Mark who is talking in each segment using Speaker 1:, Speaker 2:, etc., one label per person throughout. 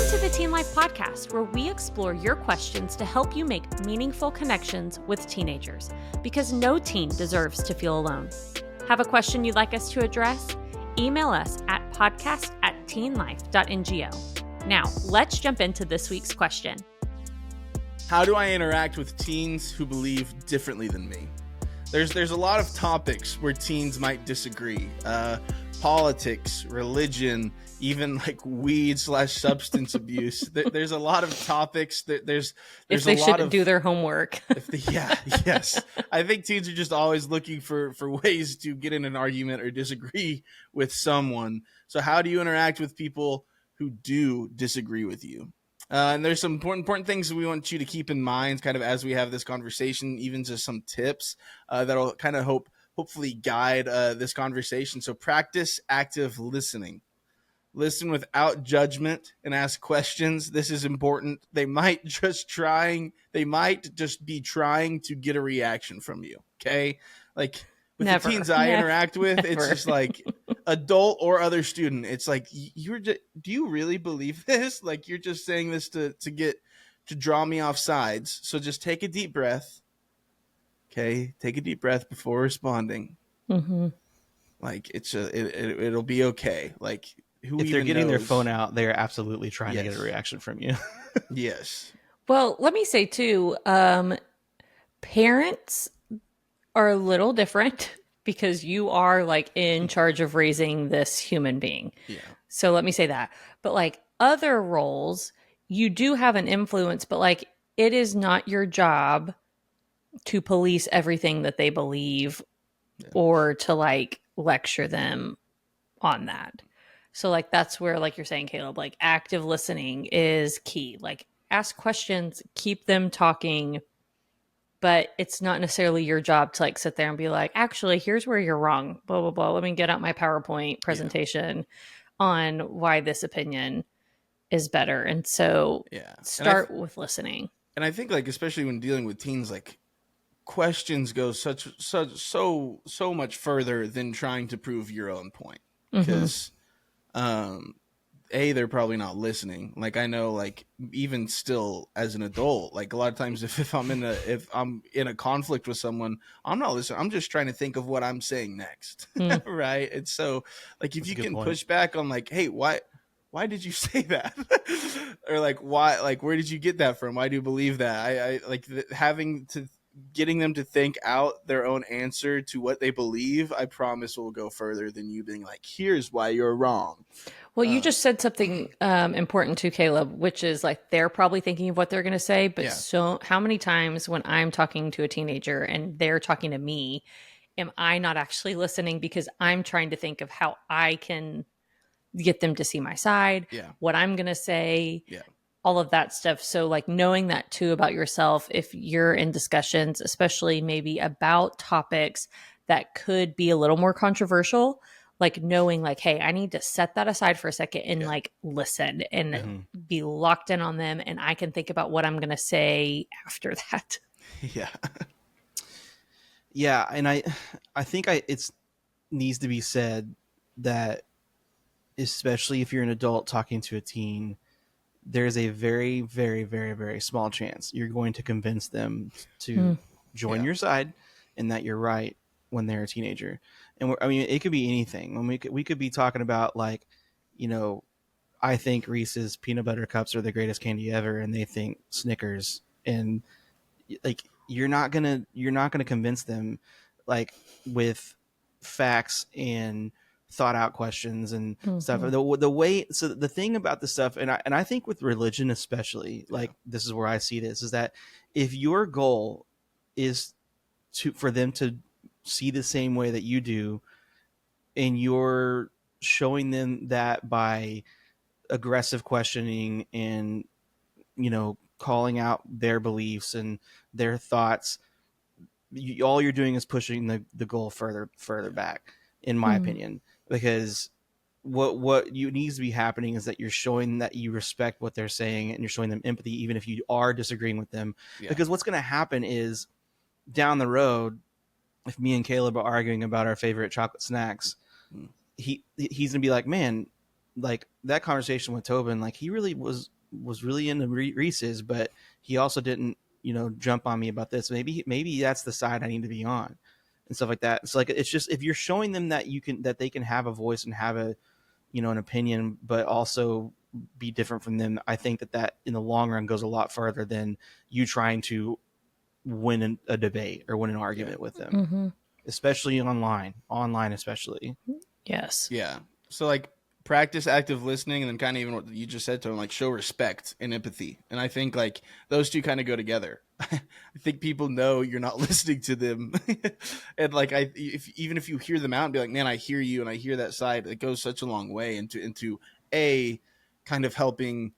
Speaker 1: to the Teen Life Podcast, where we explore your questions to help you make meaningful connections with teenagers, because no teen deserves to feel alone. Have a question you'd like us to address? Email us at podcast@teenlife.ngo. Now, let's jump into this week's question.
Speaker 2: How do I interact with teens who believe differently than me? There's a lot of topics where teens might disagree. Politics, religion, even like weed/substance abuse. There's a lot of topics. There's
Speaker 1: if they
Speaker 2: a lot
Speaker 1: shouldn't
Speaker 2: of,
Speaker 1: do their homework.
Speaker 2: Yes. I think teens are just always looking for ways to get in an argument or disagree with someone. So how do you interact with people who do disagree with you? And there's some important things that we want you to keep in mind kind of as we have this conversation, even just some tips that'll kind of hopefully guide this conversation. So practice active listening. Listen without judgment and ask questions. This is important. They might just be trying to get a reaction from you. Okay. Like with the teens I interact with, it's just like adult or other student. It's like, do you really believe this? Like you're just saying this to draw me off sides. So just take a deep breath. Okay. Take a deep breath before responding.
Speaker 1: Mm-hmm.
Speaker 2: Like it'll be okay. Like,
Speaker 3: if they're getting their phone out, they're absolutely trying to get a reaction from you.
Speaker 2: Yes.
Speaker 1: Well, let me say too, parents are a little different because you are like in charge of raising this human being.
Speaker 2: Yeah.
Speaker 1: So let me say that. But like other roles, you do have an influence, but like it is not your job to police everything that they believe or to like lecture them on that. So like that's where, like you're saying, Caleb, like active listening is key. Like ask questions, keep them talking, but it's not necessarily your job to like sit there and be like, actually, here's where you're wrong. Blah, blah, blah. Let me get out my PowerPoint presentation on why this opinion is better. And so start with listening.
Speaker 2: And I think like, especially when dealing with teens, like questions go so much further than trying to prove your own point. Because they're probably not listening. Like I know, like even still as an adult, like a lot of times if I'm in a conflict with someone, I'm not listening. I'm just trying to think of what I'm saying next. Right. And so like if you can push back on like, hey, why did you say that? Or like why, like where did you get that from? Why do you believe that? I like getting them to think out their own answer to what they believe, I promise will go further than you being like, here's why you're wrong.
Speaker 1: Well, you just said something important to Caleb, which is like they're probably thinking of what they're going to say. But so how many times when I'm talking to a teenager and they're talking to me, am I not actually listening because I'm trying to think of how I can get them to see my side, what I'm going to say, all of that stuff. So like knowing that too about yourself, if you're in discussions, especially maybe about topics that could be a little more controversial, like knowing like, hey, I need to set that aside for a second and like listen and be locked in on them. And I can think about what I'm going to say after that.
Speaker 2: Yeah.
Speaker 3: Yeah. And I think it's needs to be said that especially if you're an adult talking to a teen, there's a very, very, very, very small chance you're going to convince them to join your side and that you're right when they're a teenager. And I mean, it could be anything. When we could be talking about like, you know, I think Reese's peanut butter cups are the greatest candy ever, and they think Snickers, and like you're not gonna convince them like with facts and thought out questions and stuff. The way, so the thing about this stuff, and I think with religion especially, like this is where I see this, is that if your goal is for them to see the same way that you do, and you're showing them that by aggressive questioning and, you know, calling out their beliefs and their thoughts, all you're doing is pushing the goal further back, in my opinion. Because what you needs to be happening is that you're showing that you respect what they're saying and you're showing them empathy, even if you are disagreeing with them. Because what's going to happen is down the road, if me and Caleb are arguing about our favorite chocolate snacks, he's going to be like, man, like that conversation with Tobin, like he really was was really into Reese's, but he also didn't, jump on me about this. Maybe that's the side I need to be on, and stuff like that. It's like, it's just, if you're showing them that they can have a voice and have a, an opinion, but also be different from them, I think that in the long run goes a lot farther than you trying to win a debate or win an argument with them, especially online especially.
Speaker 1: Yes.
Speaker 2: Yeah. So like, practice active listening, and then kind of even what you just said to him, like, show respect and empathy. And I think like those two kind of go together. I think people know you're not listening to them. And like, even if you hear them out and be like, man, I hear you and I hear that side, it goes such a long way into a kind of helping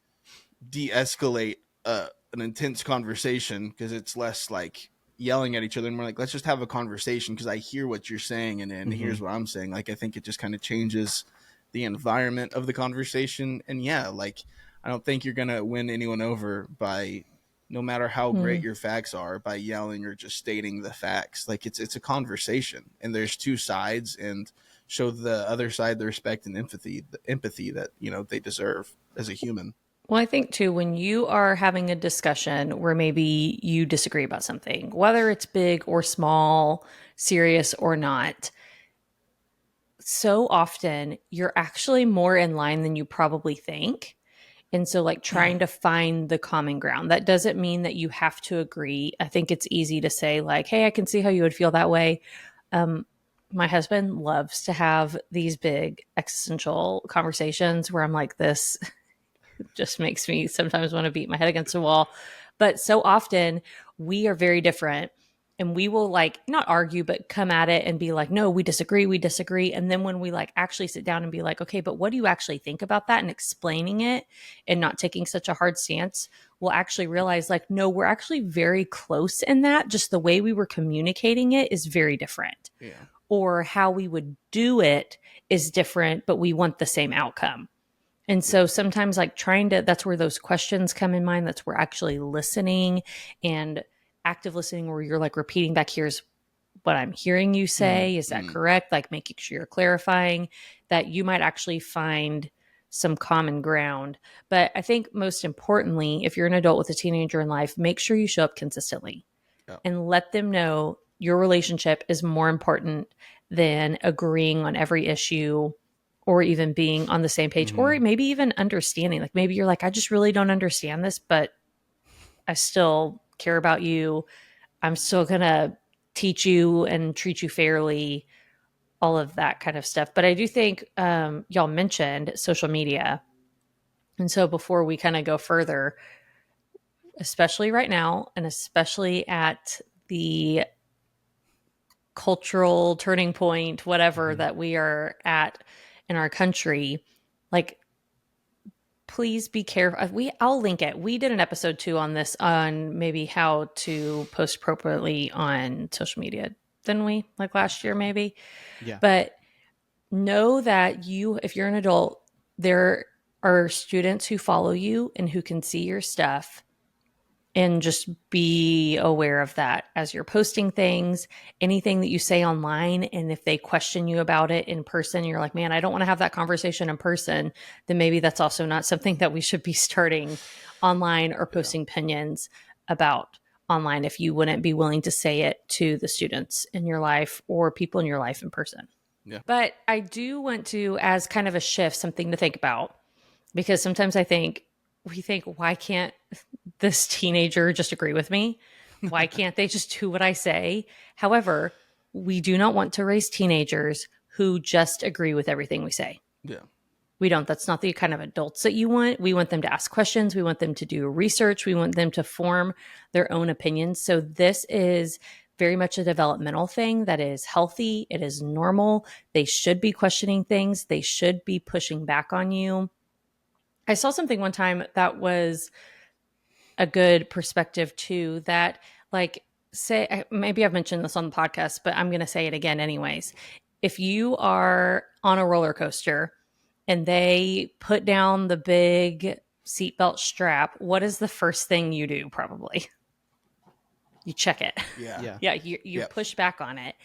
Speaker 2: de-escalate an intense conversation, because it's less like yelling at each other and we're like, let's just have a conversation because I hear what you're saying and here's what I'm saying. Like, I think it just kind of changes the environment of the conversation. And yeah, like, I don't think you're gonna win anyone over by, no matter how great your facts are, by yelling or just stating the facts. Like, it's a conversation and there's two sides, and show the other side the respect and empathy that they deserve as a human.
Speaker 1: Well, I think too, when you are having a discussion where maybe you disagree about something, whether it's big or small, serious or not, so often you're actually more in line than you probably think. And so, like, trying to find the common ground, that doesn't mean that you have to agree. I think it's easy to say, like, hey, I can see how you would feel that way. My husband loves to have these big existential conversations where I'm like, this just makes me sometimes want to beat my head against the wall. But so often we are very different, and we will, like, not argue, but come at it and be like, no, we disagree. And then when we like actually sit down and be like, okay, but what do you actually think about that, and explaining it and not taking such a hard stance, we'll actually realize, like, no, we're actually very close in that. Just the way we were communicating it is very different.
Speaker 2: Yeah.
Speaker 1: Or how we would do it is different, but we want the same outcome. And so sometimes, like, that's where those questions come in mind. That's where actually listening and active listening, where you're like repeating back, here's what I'm hearing you say. Is that correct? Like, making sure you're clarifying, that you might actually find some common ground. But I think most importantly, if you're an adult with a teenager in life, make sure you show up consistently and let them know your relationship is more important than agreeing on every issue, or even being on the same page, or maybe even understanding. Like, maybe you're like, I just really don't understand this, but I still care about you. I'm still going to teach you and treat you fairly, all of that kind of stuff. But I do think y'all mentioned social media. And so before we kind of go further, especially right now, and especially at the cultural turning point, whatever that we are at in our country, like, please be careful. I'll link it. We did an episode 2 on this, on maybe how to post appropriately on social media, didn't we? Like last year, maybe.
Speaker 3: Yeah.
Speaker 1: But know that if you're an adult, there are students who follow you and who can see your stuff. And just be aware of that as you're posting things, anything that you say online. And if they question you about it in person, you're like, man, I don't want to have that conversation in person, then maybe that's also not something that we should be starting online or posting opinions about online, if you wouldn't be willing to say it to the students in your life or people in your life in person.
Speaker 2: Yeah.
Speaker 1: But I do want to, as kind of a shift, something to think about, because sometimes we think, why can't this teenager just agree with me? Why can't they just do what I say? However, we do not want to raise teenagers who just agree with everything we say.
Speaker 2: Yeah.
Speaker 1: We don't. That's not the kind of adults that you want. We want them to ask questions. We want them to do research. We want them to form their own opinions. So this is very much a developmental thing that is healthy. It is normal. They should be questioning things. They should be pushing back on you. I saw something one time that was a good perspective too, that, like, say, maybe I've mentioned this on the podcast, but I'm going to say it again anyways. If you are on a roller coaster and they put down the big seatbelt strap, what is the first thing you do? Probably you check it.
Speaker 2: Yeah.
Speaker 1: Yeah. You push back on it.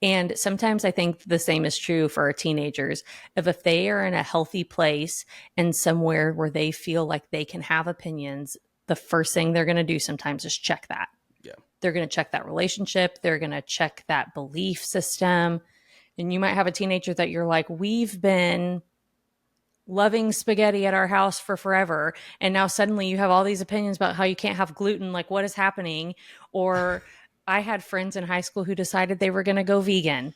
Speaker 1: And sometimes I think the same is true for our teenagers. If they are in a healthy place and somewhere where they feel like they can have opinions, the first thing they're going to do sometimes is check that.
Speaker 2: Yeah.
Speaker 1: They're going to check that relationship. They're going to check that belief system. And you might have a teenager that you're like, we've been loving spaghetti at our house for forever. And now suddenly you have all these opinions about how you can't have gluten. Like, what is happening? Or I had friends in high school who decided they were going to go vegan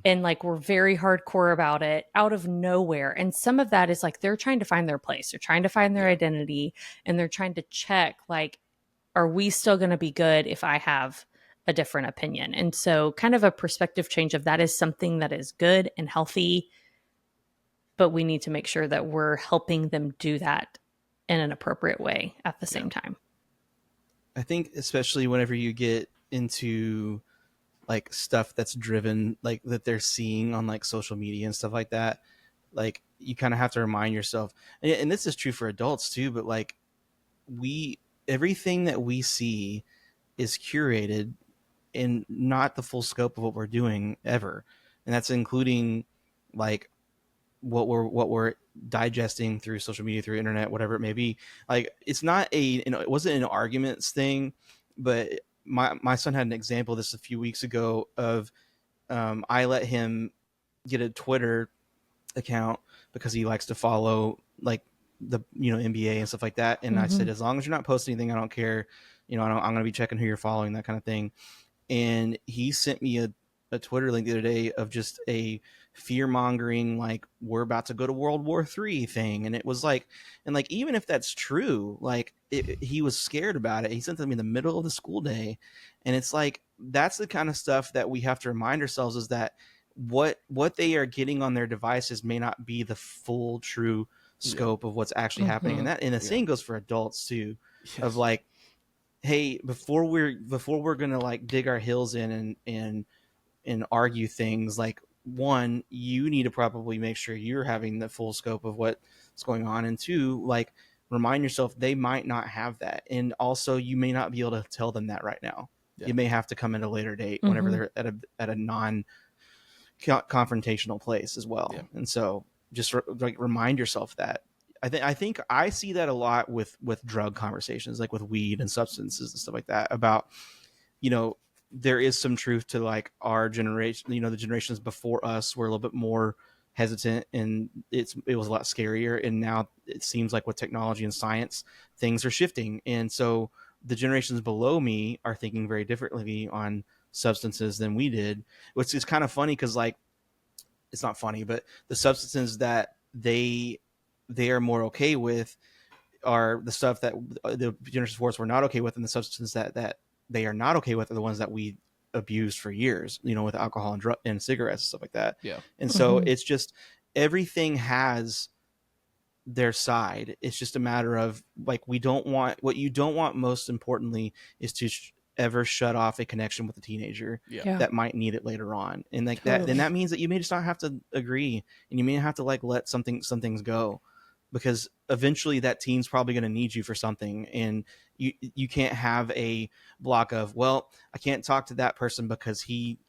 Speaker 1: and like were very hardcore about it out of nowhere. And some of that is like they're trying to find their place. They're trying to find their identity, and they're trying to check, like, are we still going to be good if I have a different opinion? And so kind of a perspective change of that is something that is good and healthy, but we need to make sure that we're helping them do that in an appropriate way at the same time.
Speaker 3: I think especially whenever you get into like stuff that's driven, like that they're seeing on like social media and stuff like that, like you kind of have to remind yourself, and this is true for adults too, but like everything that we see is curated and not the full scope of what we're doing ever. And that's including like what we're digesting through social media, through internet, whatever it may be. Like it's not it wasn't an arguments thing, but my son had an example of this a few weeks ago of I let him get a Twitter account because he likes to follow like the NBA and stuff like that. And I said, as long as you're not posting anything, I don't care. I'm going to be checking who you're following, that kind of thing. And he sent me a Twitter link the other day of just a fear mongering, like we're about to go to World War III thing. And it was like, and like, even if that's true, like he was scared about it. He sent it to me in the middle of the school day. And it's like, that's the kind of stuff that we have to remind ourselves is that what they are getting on their devices may not be the full true scope of what's actually happening. And the same goes for adults too, of like, hey, before we're gonna like dig our heels in and argue things, like one, you need to probably make sure you're having the full scope of what's going on, and two, like remind yourself they might not have that, and also you may not be able to tell them that right now. You may have to come at a later date whenever they're at a non confrontational place as well. And so just like remind yourself that. I think I see that a lot with drug conversations, like with weed and substances and stuff like that, about, there is some truth to like our generation, the generations before us were a little bit more hesitant, and it was a lot scarier. And now it seems like with technology and science, things are shifting. And so the generations below me are thinking very differently on substances than we did, which is kind of funny because like, it's not funny, but the substances that they are more okay with are the stuff that the generations before us were not okay with, and the substances that they are not okay with are the ones that we abused for years, with alcohol and cigarettes and stuff like that.
Speaker 2: Yeah.
Speaker 3: And so it's just, everything has their side. It's just a matter of like, what you don't want most importantly is to ever shut off a connection with a teenager that might need it later on. And like that, then that means that you may just not have to agree, and you may have to like let some things go, because eventually that teen's probably going to need you for something. And you can't have a block of, well, I can't talk to that person because he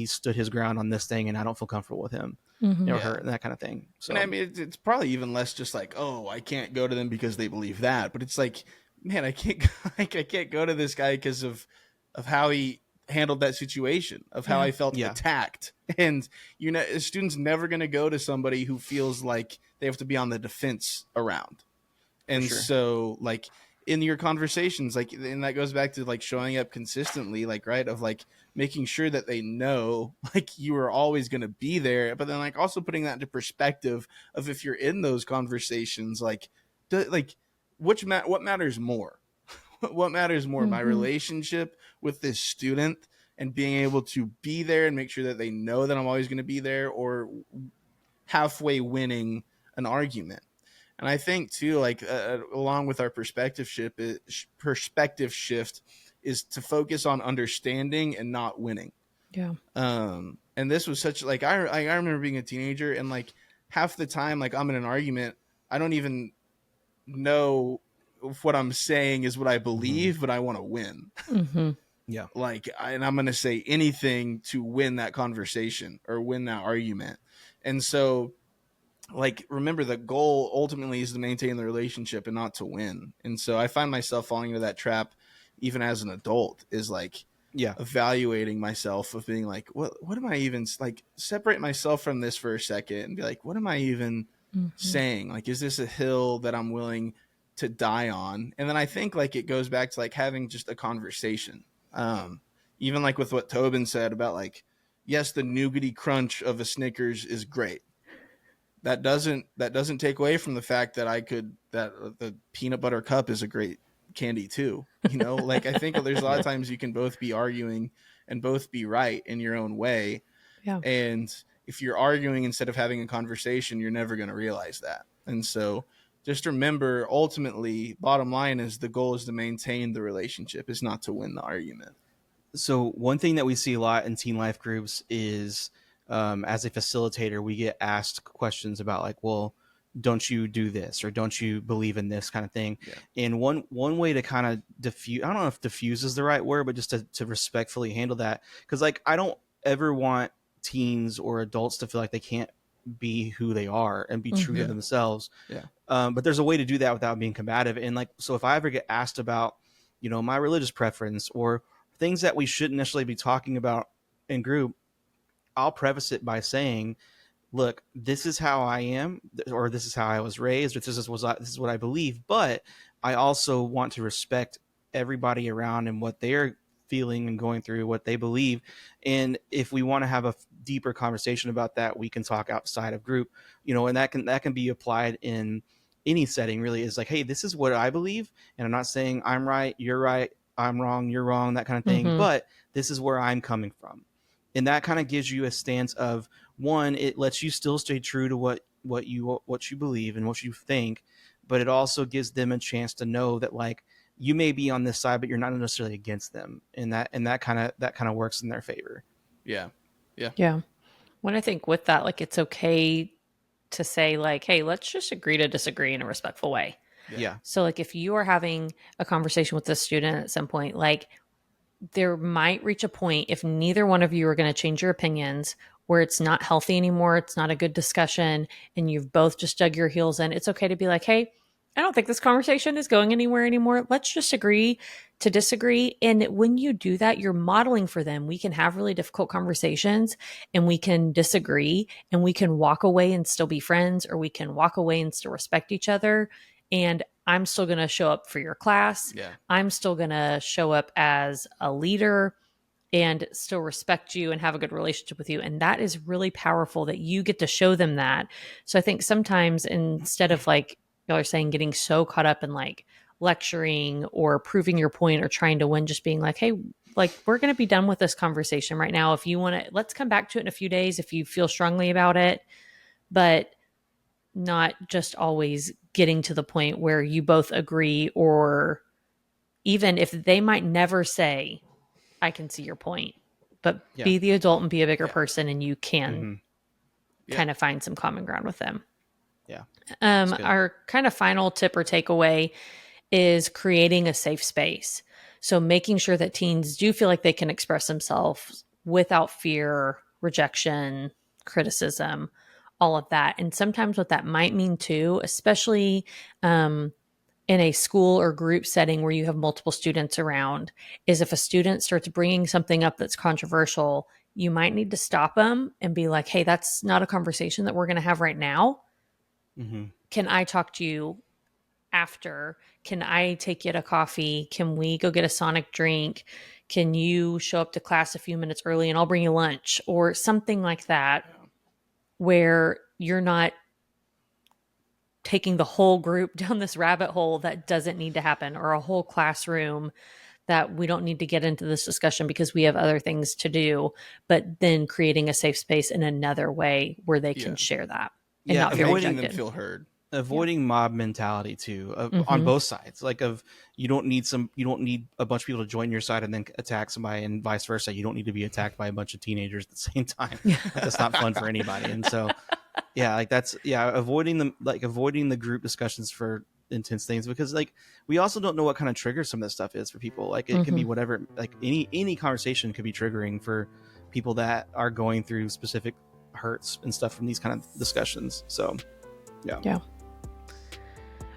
Speaker 3: stood his ground on this thing and I don't feel comfortable with him or her, and that kind of thing. So,
Speaker 2: and I mean, it's probably even less just like, oh, I can't go to them because they believe that, but it's like, man, I can't go to this guy because of how he handled that situation, of how I felt attacked. And a student's never going to go to somebody who feels like they have to be on the defense around. And so like in your conversations, like, and that goes back to like showing up consistently, like, right, of like making sure that they know like you are always going to be there, but then like also putting that into perspective of, if you're in those conversations, like what matters more? What matters more, my relationship with this student and being able to be there and make sure that they know that I'm always going to be there, or halfway winning an argument? And I think too, like along with our perspective shift is to focus on understanding and not winning.
Speaker 1: Yeah.
Speaker 2: And this was such like, I remember being a teenager, and like half the time, like I'm in an argument, I don't even know if what I'm saying is what I believe, but I want to win.
Speaker 3: Yeah.
Speaker 2: Like, and I'm going to say anything to win that conversation or win that argument. And so, like, remember, the goal ultimately is to maintain the relationship and not to win. And so I find myself falling into that trap even as an adult, is like evaluating myself, of being like, what am I even, like, separate myself from this for a second and be like, what am I even saying? Like, is this a hill that I'm willing to die on? And then I think, like, it goes back to like having just a conversation. Even like with what Tobin said about, like, yes, the nougaty crunch of a Snickers is great. That doesn't take away from the fact that that the peanut butter cup is a great candy too. You know, like, I think there's a lot of times you can both be arguing and both be right in your own way.
Speaker 1: Yeah.
Speaker 2: And if you're arguing instead of having a conversation, you're never going to realize that. And so just remember, ultimately, bottom line is the goal is to maintain the relationship, is not to win the argument.
Speaker 3: So one thing that we see a lot in teen life groups is, as a facilitator, we get asked questions about, like, well, don't you do this, or don't you believe in this kind of thing?
Speaker 2: Yeah.
Speaker 3: And one way to kind of diffuse, I don't know if diffuse is the right word, but just to respectfully handle that. Because, like, I don't ever want teens or adults to feel like they can't be who they are and be true to themselves.
Speaker 2: Yeah.
Speaker 3: But there's a way to do that without being combative. And, like, so if I ever get asked about, you know, my religious preference or things that we shouldn't necessarily be talking about in group, I'll preface it by saying, look, this is how I am, or this is how I was raised, or this is what I believe, but I also want to respect everybody around and what they're feeling and going through, what they believe. And if we want to have a deeper conversation about that, we can talk outside of group, you know, and that can be applied in any setting, really. Is like, hey, this is what I believe, and I'm not saying I'm right, you're right, I'm wrong, you're wrong, that kind of thing. But this is where I'm coming from. And that kind of gives you a stance of, one, it lets you still stay true to what you believe and what you think, but it also gives them a chance to know that, like, you may be on this side, but you're not necessarily against them. And that kind of works in their favor.
Speaker 2: Yeah. Yeah.
Speaker 1: Yeah. When I think with that, like, it's okay to say, like, hey, let's just agree to disagree in a respectful way.
Speaker 3: Yeah.
Speaker 1: So, like, if you are having a conversation with a student at some point, like, there might reach a point, if neither one of you are going to change your opinions, where it's not healthy anymore, it's not a good discussion, and you've both just dug your heels in. It's okay to be like, hey, I don't think this conversation is going anywhere anymore. Let's just agree to disagree. And when you do that, you're modeling for them. We can have really difficult conversations and we can disagree and we can walk away and still be friends, or we can walk away and still respect each other. And I'm still going to show up for your class.
Speaker 2: Yeah.
Speaker 1: I'm still going to show up as a leader and still respect you and have a good relationship with you. And that is really powerful that you get to show them that. So I think sometimes, instead of, like y'all are saying, getting so caught up in like lecturing or proving your point or trying to win, just being like, hey, like, we're going to be done with this conversation right now. If you want to, let's come back to it in a few days if you feel strongly about it. But not just always getting to the point where you both agree, or even if they might never say, I can see your point, but be the adult and be a bigger person, and you can kind of find some common ground with them.
Speaker 3: Yeah.
Speaker 1: Our kind of final tip or takeaway is creating a safe space. So making sure that teens do feel like they can express themselves without fear, rejection, criticism, all of that. And sometimes what that might mean too, especially in a school or group setting where you have multiple students around, is if a student starts bringing something up that's controversial, you might need to stop them and be like, hey, that's not a conversation that we're going to have right now. Can I talk to you after? Can I take you to coffee? Can we go get a Sonic drink? Can you show up to class a few minutes early and I'll bring you lunch, or something like that, where you're not taking the whole group down this rabbit hole that doesn't need to happen, or a whole classroom that we don't need to get into this discussion because we have other things to do, but then creating a safe space in another way where they can share that and not feel
Speaker 2: making them
Speaker 1: rejected.
Speaker 2: feel heard.
Speaker 3: Avoiding mob mentality too, on both sides. Like, you don't need a bunch of people to join your side and then attack somebody, and vice versa. You don't need to be attacked by a bunch of teenagers at the same time. That's not fun for anybody. And so, avoiding the group discussions for intense things, because like we also don't know what kind of trigger some of this stuff is for people. Like it can be whatever, like any conversation could be triggering for people that are going through specific hurts and stuff from these kind of discussions. So yeah.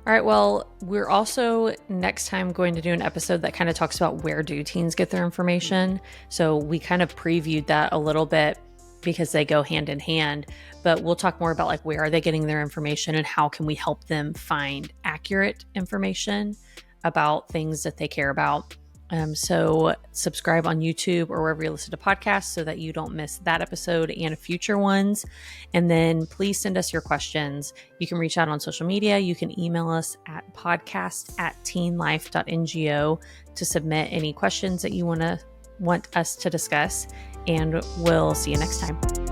Speaker 1: All right, well, we're also next time going to do an episode that kind of talks about where do teens get their information. So we kind of previewed that a little bit because they go hand in hand, but we'll talk more about like where are they getting their information and how can we help them find accurate information about things that they care about. So subscribe on YouTube or wherever you listen to podcasts so that you don't miss that episode and future ones. And then please send us your questions. You can reach out on social media. You can email us at podcast@teenlife.ngo to submit any questions that you want us to discuss. And we'll see you next time.